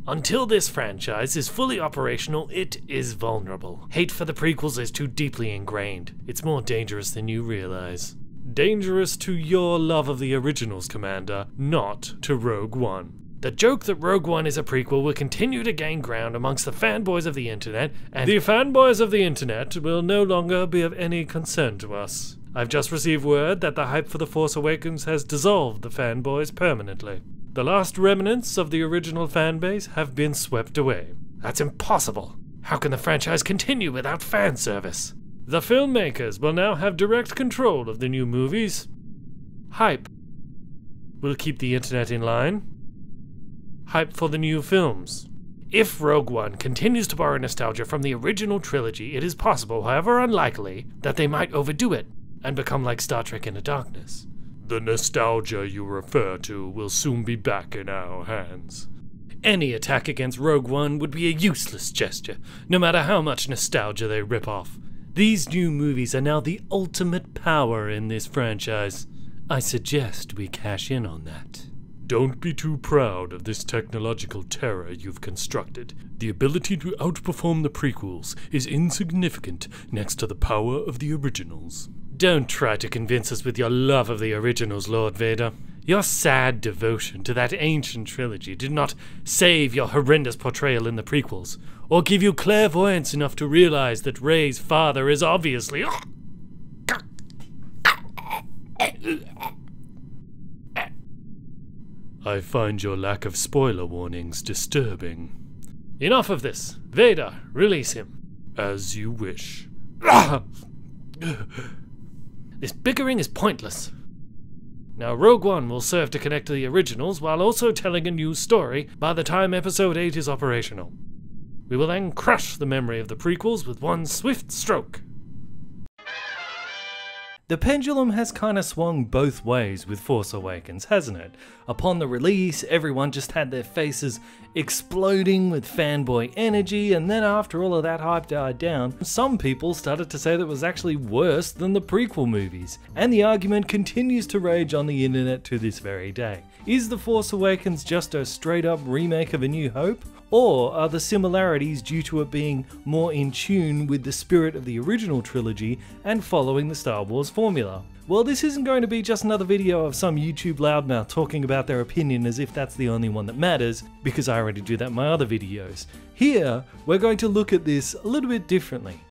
Until this franchise is fully operational, it is vulnerable. Hate for the prequels is too deeply ingrained. It's more dangerous than you realize. Dangerous to your love of the originals, Commander, not to Rogue One. The joke that Rogue One is a prequel will continue to gain ground amongst the fanboys of the internet, and the fanboys of the internet will no longer be of any concern to us. I've just received word that the hype for The Force Awakens has dissolved the fanboys permanently. The last remnants of the original fanbase have been swept away. That's impossible. How can the franchise continue without fan service? The filmmakers will now have direct control of the new movies. Hype will keep the internet in line. Hype for the new films. If Rogue One continues to borrow nostalgia from the original trilogy, it is possible, however unlikely, that they might overdo it and become like Star Trek Into Darkness. The nostalgia you refer to will soon be back in our hands. Any attack against Rogue One would be a useless gesture, no matter how much nostalgia they rip off. These new movies are now the ultimate power in this franchise. I suggest we cash in on that. Don't be too proud of this technological terror you've constructed. The ability to outperform the prequels is insignificant next to the power of the originals. Don't try to convince us with your love of the originals, Lord Vader. Your sad devotion to that ancient trilogy did not save your horrendous portrayal in the prequels, or give you clairvoyance enough to realize that Rey's father is obviously... I find your lack of spoiler warnings disturbing. Enough of this. Vader, release him. As you wish. This bickering is pointless. Now, Rogue One will serve to connect to the originals while also telling a new story by the time Episode 8 is operational. We will then crush the memory of the prequels with one swift stroke. The pendulum has kind of swung both ways with Force Awakens, hasn't it? Upon the release, everyone just had their faces exploding with fanboy energy, and then after all of that hype died down, some people started to say that it was actually worse than the prequel movies. And the argument continues to rage on the internet to this very day. Is The Force Awakens just a straight up remake of A New Hope? Or are the similarities due to it being more in tune with the spirit of the original trilogy and following the Star Wars formula? Well, this isn't going to be just another video of some YouTube loudmouth talking about their opinion as if that's the only one that matters, because I already do that in my other videos. Here, we're going to look at this a little bit differently.